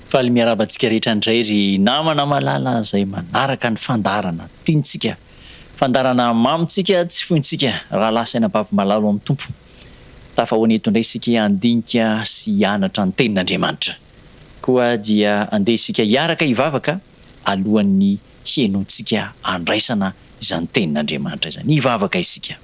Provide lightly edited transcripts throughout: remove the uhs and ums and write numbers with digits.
fa ly miarabantsika rehetra ndray ry namana malala zay manaraka ny fandarana tiantsika fandarana mamitsika tsy fointsika raha lasaina bavy malalo amin'ny tompo tafahoany eto indray isika andinika sy hianatra ny tenin'Andriamanitra koa dia andeha isika hiaraka hivavaka alohan'ny hiainontsika andraisana izany tenin'Andriamanitra izany hivavaka isika.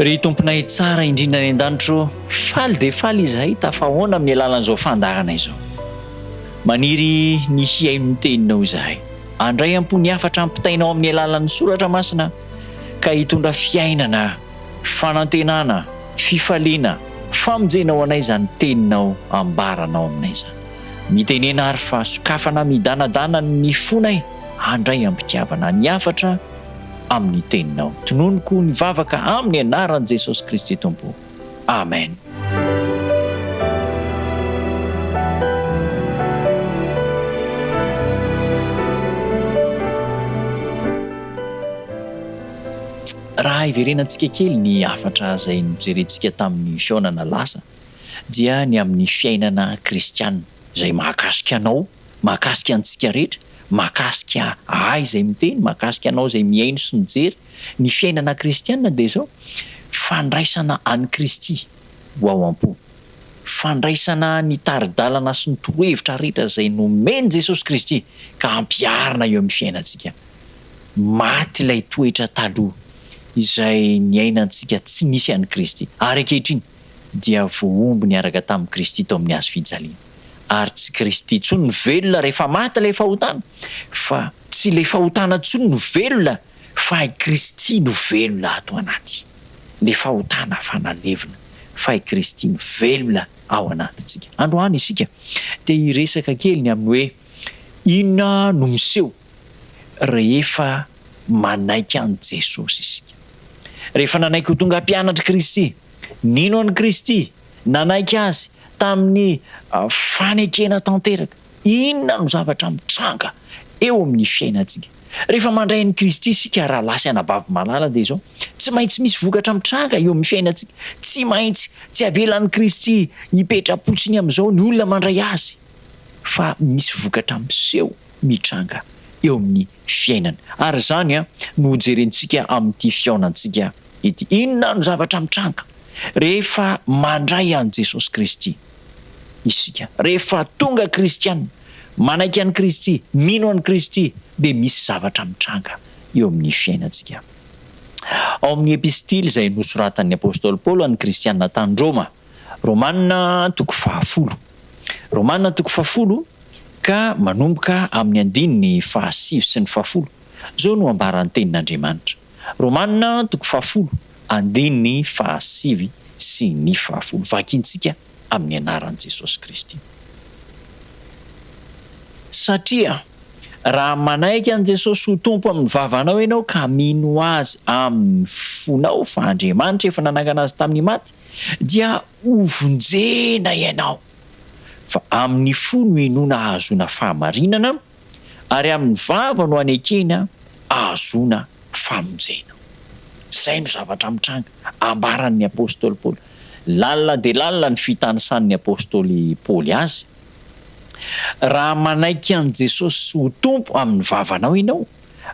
Ry tomponay tsara indrindra ny an-danitro, faly dia faly izahay tafahoana amin'ny alalan'izao fandarana izao. Maniry ny hiaino ny teninao izahay. Andray ampony hafatra ampitainao amin'ny alalan'ny soratra masina ka hitondra fiainana, fanantenana, fifaliana, famonjenao anay izany teninao ambaranao aminay izany. Mitenena ary fa sokafana midanadana ny fonay, andray ampitiavana ny hafatra amin'ny teninao. Tononoko ny vavaka amin'ny anaran'i Jesosy Kristy Tompo. Amen. Raha iverenantsika kely ny hafatra izay nojerentsika tamin'ny fiaonana lasa dia ny amin'ny fiainana kristiana izay mahakasika anao, mahakasika antsika rehetra, mahakasika ahy izay miteny, mahakasika anao izay miaino sy mijery. Ny fiainana kristiana dia izao fandraisana an'i Kristy ho ao am-po, fandraisana ny taridalana sy ny torohevitra rehetra izay nomeny Jesosy Kristy ka ampiarina eo amin'ny fiainantsika. Maty ilay toetra taloha izay niainantsika tsy nisy an'i Kristy, ary ankehitriny dia voaomby niaraka tamin'i Kristy tao amin'ny hazo fijaliana. Ary tsy Kristy intsony no velona rehefa maty ilay fahotana, fa tsy ilay fahotana intsony no velona, fa i Kristy no velona ato anaty. Ilay fahotana fanalevina, fa i Kristy no velona ao anatintsika. Androany isika dia hiresaka kely ny amin'ny hoe inona no miseho rehefa manaiky an'i Jesosy isika. Rehefa nanaiky ho tonga mpianatra Kristy, nino an'i Kristy nanaiky azy tamin'ny fanekena tanteraka. Inona no zavatra mitranga eo amin'ny fiainantsika. Rehefa mandray an'i Kristy isika raha lasa anabavy malala dia izao tsy maintsy misy vokatra mitranga eo amin'ny fiainantsika. Tsy maintsy tsy avelan'i Kristy hipetra-potsiny amin'izao ny olona mandray azy, fa misy vokatra miseho mitranga eo amin'ny fiainana. Ary izany no jerentsika amin'ity fiaonantsika ity. Inona no zavatra mitranga rehefa mandray an'i Jesosy Kristy isika. Rehefa tonga kristiana, manaiky an'i Kristy, mino an'i Kristy, dia misy zavatra mitranga eo amin'ny fiainantsika. Ao amin'ny epistily izay nosoratan'ny apôstôly Paoly an'ny kristiana tany Roma, Romanina 10. Romanina 10 ka manomboka amin'ny andininy 7 sy ny 10. Zao no ambaran'ny tenin'Andriamanitra. Romanina 10 andininy 7 sy ny 10. Vakintsika amin'ny anaran'i Jesosy Kristy. Satria raha manaiky an'i Jesosy ho tompo amin'ny vavanao ianao ka mino azy amin'ny fonao fa Andriamanitra efa nanangana azy tamin'ny maty, dia hovonjena ianao. Fa amin'ny fo no inona ahazona fahamarinana, ary amin'ny vava no anekena ahazona famonjena. Izay no zavatra mitranga ambaran'ny apôstôly Paoly. Lalina dia lalina ny fitanisan'ny apôstôly Paoly azy. Raha manaiky an'i Jesosy ho tompo amin'ny vavanao ianao,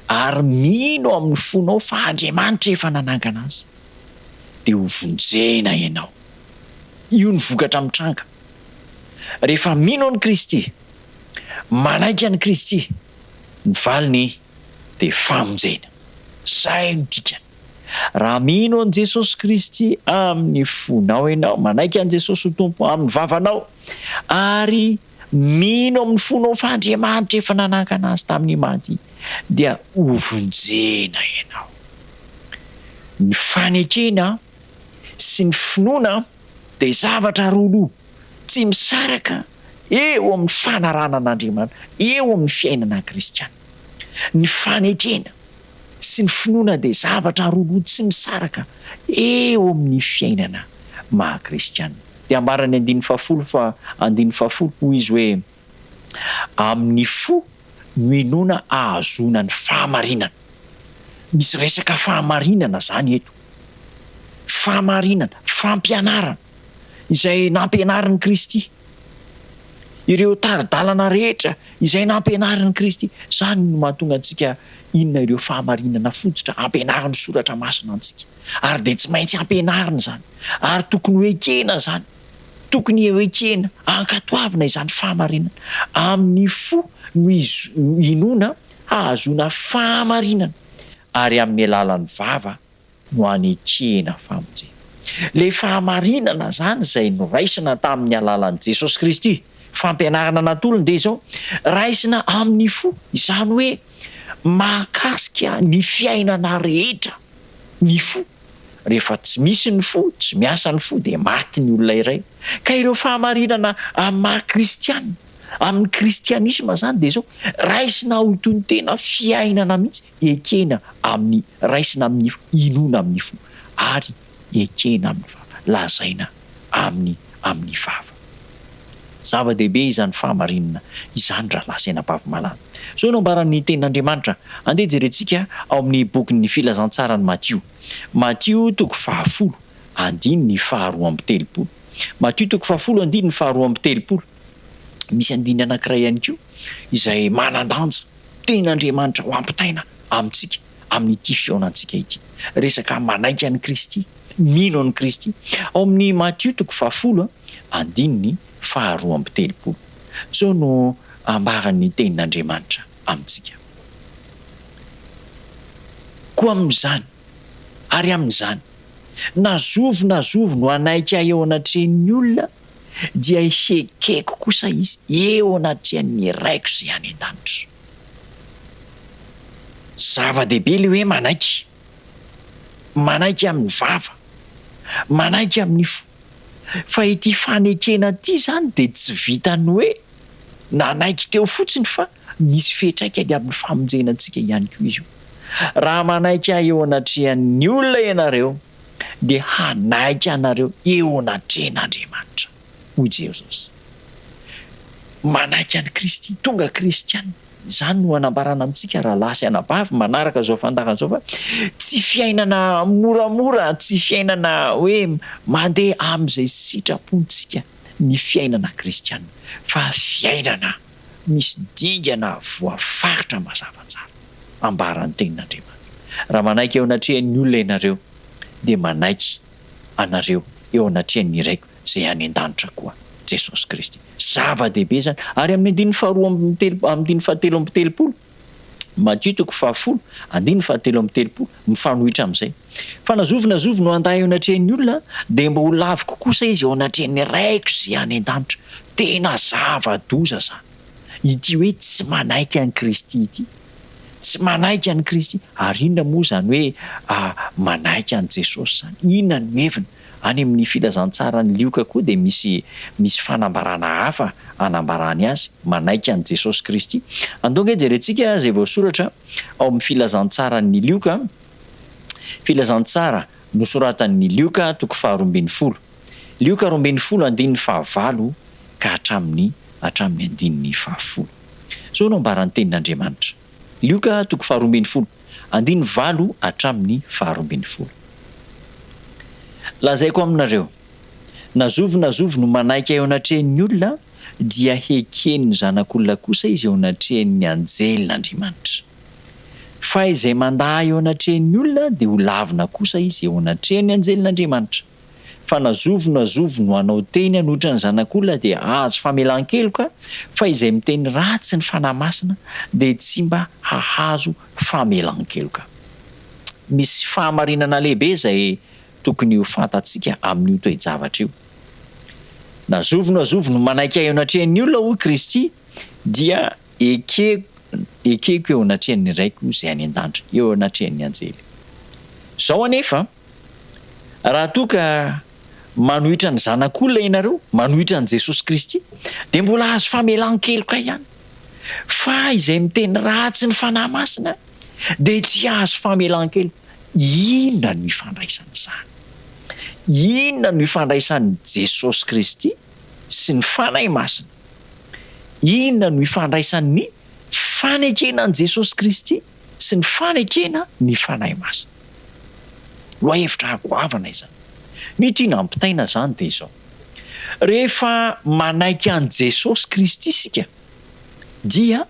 ary mino amin'ny fonao fa Andriamanitra efa nanangana azy, dia hovonjena ianao. Io ny vokatra mitranga. Rehefa mino an'i Kristy, manaiky an'i Kristy, ny valiny dia famonjena. Izay no dikany. Raha mino an'i Jesosy Kristy amin'ny fonao ianao, manaiky an'i Jesosy ho tompo amin'ny vavanao, ary mino amin'ny fonao fa Andriamanitra efa nanangana azy tamin'ny maty, dia hovonjena ianao. Ny fanekena sy ny finoana dia zavatra roaloha tsy misaraka eo amin'ny fanarana an'Andriamanitra, eo amin'ny fiainana kristiana. Ny fanekena sy ny finoana dia zavatra roaloha tsy misaraka eo amin'ny fiainana maha-kristiana. Dia ambarany 10 fa 10 hoy izy hoe amin'ny fo no inoana ahazona ny fahamarinana. Misy resaka fahamarinana zany eto. Fahamarinana, fampianarana izay nampianarin'i Kristy. Ireo taridalana rehetra izay nampianarin'i Kristy. Zany no mahatonga antsika inona ireo fahamarinana fototra ampianariny soratra masina antsika. Ary de tsy maintsy ampianarina zany. Ary tokony ho ekena zany. Tokony eo ekena, ankatoavina izany fahamarinana. Amin'ny fo no inoana ahazona fahamarinana. Ary amin'ny alalan'ny vava no anekena famonjena. Le fahamarinana zany izay noraisina tamin'ny alalan'i Jesosy Kristy. Fampianarana natolony de zao raisina amin'ny fo, izany hoe mahakasika ny fiainana rehetra ny fo. Rehefa tsy misy ny fo, tsy miasa ny fo de maty ny olona iray. Ka ireo fahamarinana amin'ny maha-kristianina, amin'ny kristianisma zany de zao raisina ho toy ny tena fiainana mihitsy, ekena amin'ny raisina amin'ny inoana amin'ny fo ary ekena amin'ny vava, lazaina amin'ny vava. Zava-dehibe izany fahamarinana izany raha lasaina bavy-malala. So nambaran'ny tenin'Andriamanitra, andeha jerentsika ao amin'ny bokin'ny filazantsarany Mattio. Mattio 10, andininy 12. Mattio 10, andininy 12. Misy andiny anankiray ihany koa izay manan-danja tenin'Andriamanitra ho ampitaina amintsika amin'ity fiaonantsika ity. Resaka manaiky an'i Kristy, mino an'i Kristy. Ao amin'ny Mattio 10, andininy 12. So no ambaran'ny tenin'Andriamanitra amintsika. Koa amin'izany ary amin'izany, nazovo no anaiky ahy eo anatrehan'ny olona, dia hekeko kosa izy eo anatrehan'ny raiko izay any an-danitra. Zava-dehibe le hoe manaiky amin'ny vava, manaiky amin'ny fo. Fa ity fanekena ity zany de tsy vitany hoe nanaiky teo fotsiny, fa misy fetraikany amin'ny famonjenantsika ihany koa izy io. Raha manaiky ahy eo anatrehan'ny olona ianareo, de hanaiky anareo eo anatrehan'Andriamanitra. Hoy Jesosy. Manaiky an'i Kristy, tonga kristianina. Zany no anambarana amintsika raha lasy anabavy manaraka zao fantarana zao fa tsy fiainana moramora, tsy fiainana hoe mandeha amin'izay sitrapontsika ny fiainana kristianina, fa fiainana misy dingana voafaritra mazava tsara. Ambaran'ny tenin'Andriamanitra. Raha manaiky eo anatrehan'ny olona ianareo, de manaiky anareo eo anatrehan'ny raiko izay any an-danitra koa, Jesosy Kristy. Zava-dehibe zany. Ary amin'ny andininy 17. Mattio 10, andininy 17, mifanohitra amin'izay. Fa nazovo no andahy eo anatrehan'ny olona, de mba ho laviko kosa izy eo anatrehan'ny raiko izay any an-danitra. Tena zava-doza zany. Ity hoe tsy manaiky an'i Kristy ity. Tsy manaiky an'i Kristy. Ary inona moa zany hoe manaiky an'i Jesosy zany? Inona no heviny? Any amin'ny filazantsarany Lioka koa de misy fanambarana hafa anambarany azy, manaiky an'i Jesosy Kristy. Andonga jerentsika zay voasoratra ao amin'ny filazantsarany Lioka. Filazantsara nosoratan'ny Lioka 12. Lioka 12, andininy 15 ka hatramin'ny andininy 10. So no ambaran'ny tenin'Andriamanitra. Lioka 12, andininy 8 hatramin'ny 12. Lazaiko aminareo, nazovo no manaiky eo anatrehan'ny olona, dia hekeny zanak'olona kosa izy eo anatrehan'ny anjelin'Andriamanitra. Fa izay mandahy eo anatrehan'ny olona de ho lavina kosa izy eo anatrehan'ny anjelin'Andriamanitra. Fa nazovo no hanao teny anotra ny zanak'olona de azo famelan-keloka, fa izay miteny ratsy ny fanahy masina de tsy mba hahazo famelan-keloka. Misy fahamarinana lehibe zay tokony ho fantatsika amin'io toe-javatra io. Nazovo no manaiky ahy eo anatrehan'ny olona hoy Kristy, dia ekeko eo anatrehan'ny raiko izay any an-danitra, eo anatrehan'ny anjely. Zao anefa, raha toa ka manohitra ny zanak'olona ianareo, manohitra ny Jesosy Kristy, de mbola azo famelan-keloka ihany. Fa izay miteny ratsy ny fanahy masina de tsy azo famelan-keloka. Inona no ifandraisan'izany? Inona no ifandraisan'ny Jesosy Kristy sy ny fanahy masina? Inona no ifandraisan'ny fanekena an' Jesosy Kristy sy ny fanekena ny fanahy masina. Lohahevitra agoavana izany. Ny tiana ampitaina zany dia izao. Rehefa manaiky an' Jesosy Kristy isika dia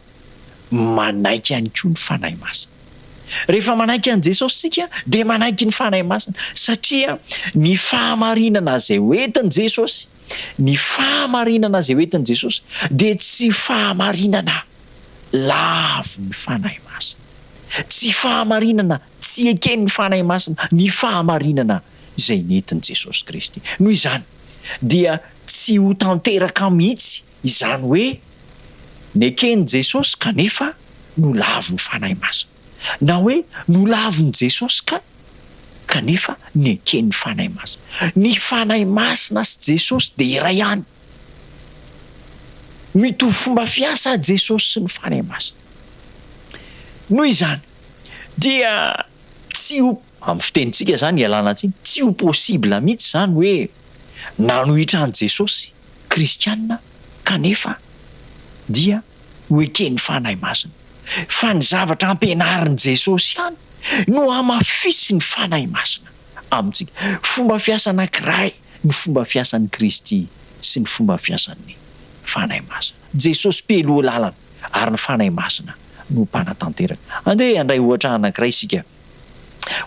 manaiky ihany koa ny fanahy masina. Rehefa manaiky an' Jesosy isika dia manaiky ny fanahy masina satria ny fahamarinana izay hoentin' Jesosy, ny fahamarinana izay hoentin' Jesosy dia tsy fahamarinana lavo ny fanahy masina. Tsy fahamarinana tsy eken'ny fanahy masina ny fahamarinana izay nentin' Jesosy Kristy. Noho izany dia tsy ho tanteraka mihitsy izany hoe neken'i Jesosy kanefa no lavo ny fanahy masina, na hoe no lavon' Jesosy kanefa neken'ny fanahy masina. Ny fanahy masina sy Jesosy dia iray ihany. Mitovy fomba fiasa Jesosy sy ny fanahy masina. Noho izany dia tsy ho amin'ny fitenitsika zany ialana tsiny, tsy ho possible mihitsy zany hoe nanohitra an' Jesosy kristianina kanefa dia ho eken'ny fanahy masina. Fa ny zavatra ampianarin' Jesosy ihany no hamafisy ny fanahy masina amintsika. Fomba fiasa anankiray ny fomba fiasan'ny Kristy sy ny fomba fiasan'ny fanahy masina. Jesosy peloha lalana ary ny fanahy masina no mpanatanteraka. Andeha handray ohatra anankiray isika.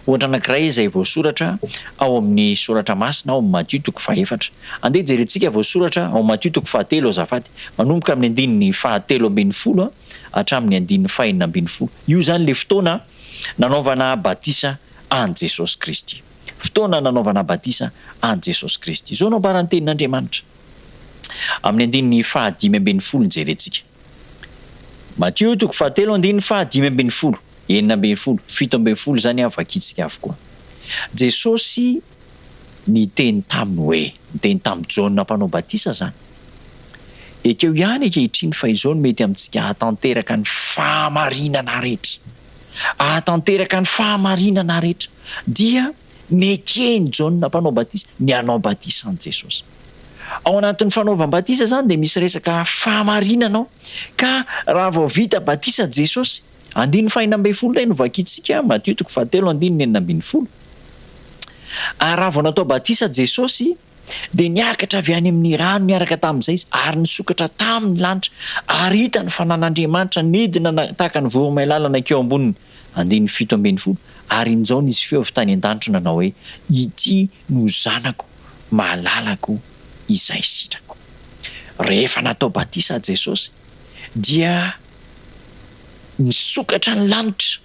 Ohatra anankiray izay voasoratra ao amin'ny soratra masina ao amin'ny Matthieu 4. Andeha jerentsika voasoratra ao Matthieu 4 azafady, manomboka amin'ny andininy 17 hatramin'ny andininy 19. Io zany le fotoana nanaovana batisa an' Jesosy Kristy. Fotoana nanaovana batisa an' Jesosy Kristy. Izao no ambaran'ny tenin'Andriamanitra amin'ny andininy 15 jerentsika. Matthieu 4 andininy 15, 19, 17 zany avakitsika avokoa. Jesosy niteny taminy hoe, niteny tamin'ny Jaona mpanao batisa zany. Ekeo ihany ankehitriny fa izao no mety amintsika hatanteraka ny fahamarinana rehetra. Hatanteraka ny fahamarinana rehetra dia nekeny Jaona mpanao batisa ny hanao batisa an' Jesosy. Ao anatin'ny fanaovam-batisa zany dia misy resaka fahamarinana ao, ka raha vao vita batisa Jesosy, andininy 19 lay no vakitsika Matthieu 4 andininy 19. Raha vao natao batisa Jesosy dia niakatra avy any amin'ny rano niaraka tamin'izay izy ary nisokatra tamin'ny lanitra ary hita ny fanan'Andriamanitra nidina tahaka ny voromailala nakeo amboniny andininy 17. Ary in'izao nisy feo avy tany an-danitra nanao hoe ity no zanako mahalalako izay sitrako. Rehefa natao batisa Jesosy dia nisokatra ny lanitra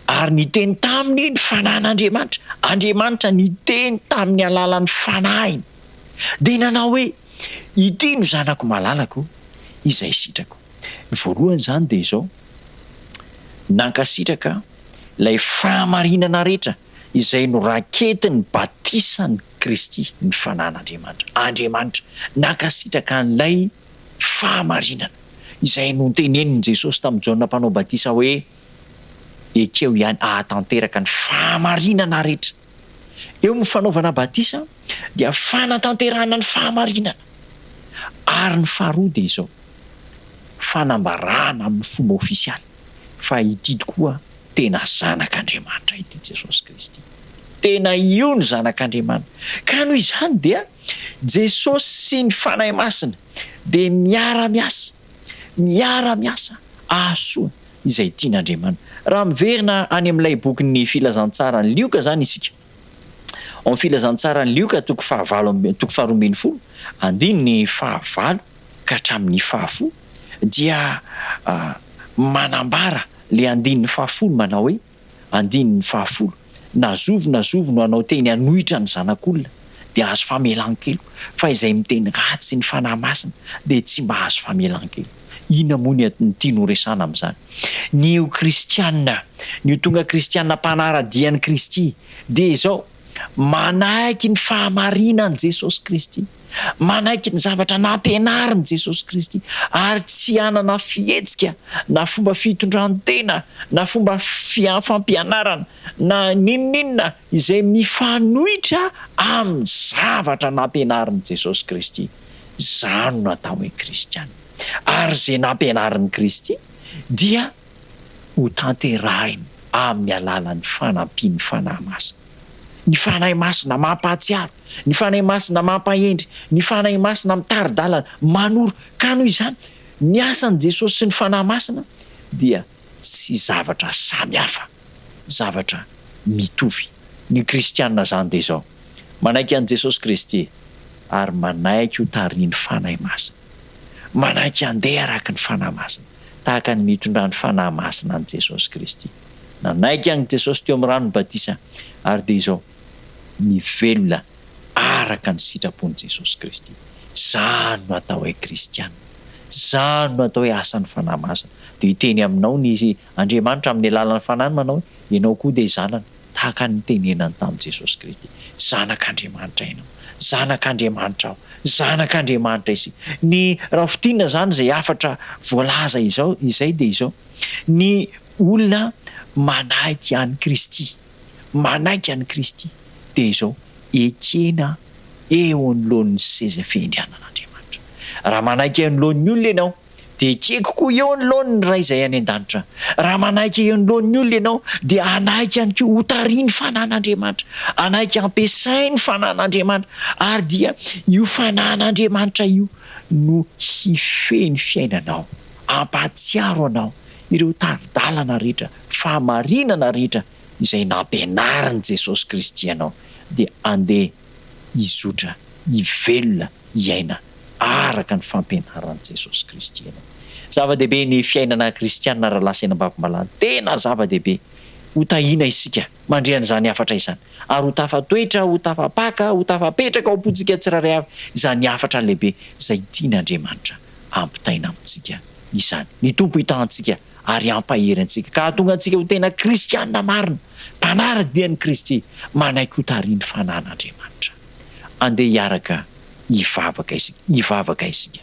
ary niteny taminy ny fanan'Andriamanitra. Andriamanitra niteny tamin'ny alalan'ny fanahiny dia nanao hoe ity no zanako mahalalako izay sitrako. Ny voalohany zany dia izao, nankasitraka ilay fahamarinana rehetra izay no raketiny batisan'ny Kristy ny fanan'Andriamanitra. Andriamanitra nankasitraka an'ilay fahamarinana izay no tenenin' Jesosy tamin'ny Jaona mpanao batisa hoe ekeo ihany ahatanteraka ny fahamarinana rehetra. Eo amin'ny fanaovana batisa dia fanatanterahana ny fahamarinana. Ary ny faharoa dia izao, fanambarana amin'ny fomba ofisialy fa ity tokoa tena zanak'Andriamanitra ity Jesosy Kristy. Tena io ny zanak'Andriamanitra. Ka noho izany dia Jesosy sy ny fanahy masina dia miara-miasa ahasoa izay tian'Andriamanitra. Raha miverina any amin'ilay bokin'ny filazantsara ny Lioka zany isika. Ao amin'ny filazantsara ny Lioka toko 12 andininy 9 ka hatramin'ny 10 dia manambara le andininy 10 manao hoe andininy 10 nazovo no anao teny hanohitra ny zanak'olona dia azo famelan-kelo, fa izay miteny ratsy ny fanahy masina dia tsy mba azo famelan-kelo. Inona moa ny tiano resana amin'izany? Ny ho kristianina, ny ho tonga kristianina mpanaradian'i Kristy dia izao manaiky ny fahamarinan'i Jesosy Kristy, manaiky ny zavatra nampianarin'i Jesosy Kristy ary tsy hanana fihetsika na fomba fitondran-tena na fomba fampianarana na ninonina izay mifanohitra amin'ny zavatra nampianarin'i Jesosy Kristy. Izany no atao hoe kristianina. Ary izay nampianarin'i Kristy dia ho tanterahina amin'ny alalan'ny fanampiany fanahy masina. Ny fanahy masina mampahatsiaro, ny fanahy masina mampahendry, ny fanahy masina mitaridalana manoro ka noho izany ny asan'i Jesosy sy ny fanahy masina dia tsy zavatra samihafa, zavatra mitovy. Ny kristianina zany dia izao, manaiky an'i Jesosy Kristy ary manaiky ho tariany fanahy masina, manaiky handeha araka ny fanahy masina tahaka ny mitondra ny fanahy masina an'i Jesosy Kristy. Nanaiky an'i Jesosy teo amin'ny ranon'ny batisa ary dia izao mivelona araka ny sitrapon'i Jesosy Kristy. Zany no atao hoe kristianina, zany no atao hoe asan'ny fanahy masina. Dia hiteny aminao ny Andriamanitra amin'ny alalan'ny fanahy manao hoe ianao koa dia zanana tahaka ny tenenany tamin'i Jesosy Kristy. Zanak'Andriamanitra ianao, zanak'Andriamanitra aho, zanak'Andriamanitra isika. Ny rahofitina zany izay afatra voalaza izay dia izao ny olona manaiky an'i Kristy, manaiky an'i Kristy dia izao ekena eo anoloan'ny seza fiandrianan'Andriamanitra. Raha manaiky eo anoloan'ny olona ianao dia ekeko koa eo anoloan'ny ray izay any an-danitra. Raha manaiky eo anoloan'ny olona ianao dia anaiky ihany koa ho tariany fanan'Andriamanitra, anaiky ampiasainy fanan'Andriamanitra ary dia io fanan'Andriamanitra io no hifeny fiainanao, ampahatsiaro anao ireo taridalana rehetra, fahamarinana rehetra izay nampianaran'i Jesosy Kristy ianao dia andeha hizotra, hivelona, hiaina araka ny fampianaran'i Jesosy Kristy ianao. Zava-dehibe ny fiainana kristianina raha lasaina am-bavim-balany, tena zava-dehibe. Ho tahina isika mandrehana izany hafatra izany ary ho tafatoetra, ho tafapaka, ho tafapetraka ao am-pontsika tsirairay avy izany hafatra lehibe izay tian'Andriamanitra ampitaina amintsika izany. Ny Tompo hitantsika ary hampahery antsika ka hahatonga antsika ho tena kristianina marina, mpanara-dian'i Kristy, manaiky ho tariany fanan'Andriamanitra. Andeha hiaraka hivavaka isika.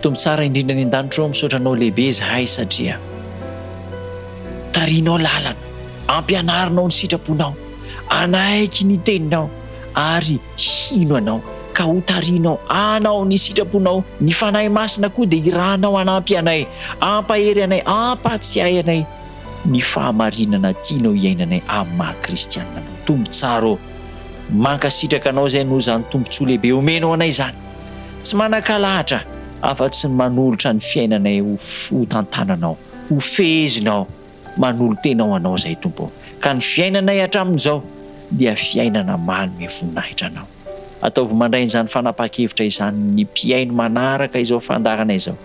Tombo tsara indrindra ny an-danitro misaotra anao lehibe zahay satria tarianao lalana, ampianarinao ny sitraponao, anaiky ny teninao ary hino anao ka ho tarianao anao ny sitraponao. Ny fanahy masina koa dia irahanao anampy anay, ampahery anay, ampatsiahy anay ny fahamarinana tianao hiainanay amin'ny maha-kristianina anao. Tombo tsara, mankasitraka anao izay noho izany tombontsoa lehibe omenao anay izany, tsy manan-kalahatra afa-tsy ny manolotra ny fiainanay ho tantananao, ho fehezinao, manolo-tenao anao izay Tompo. Ka ny fiainanay hatramin'izao dia fiainana manome voninahitra anao. Ataovy mandray izany fanapa-kevitra izany ny mpiaino manaraka izao fandarana izao,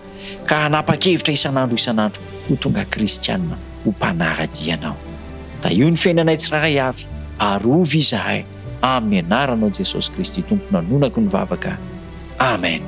ka hanapa-kevitra isan'andro ho tonga kristianina, ho mpanara-dianao. Da io ny fiainanay tsirairay avy, arovy izahay amin'ny anaranao Jesosy Kristy Tompo nanonako ny vavaka. Amen.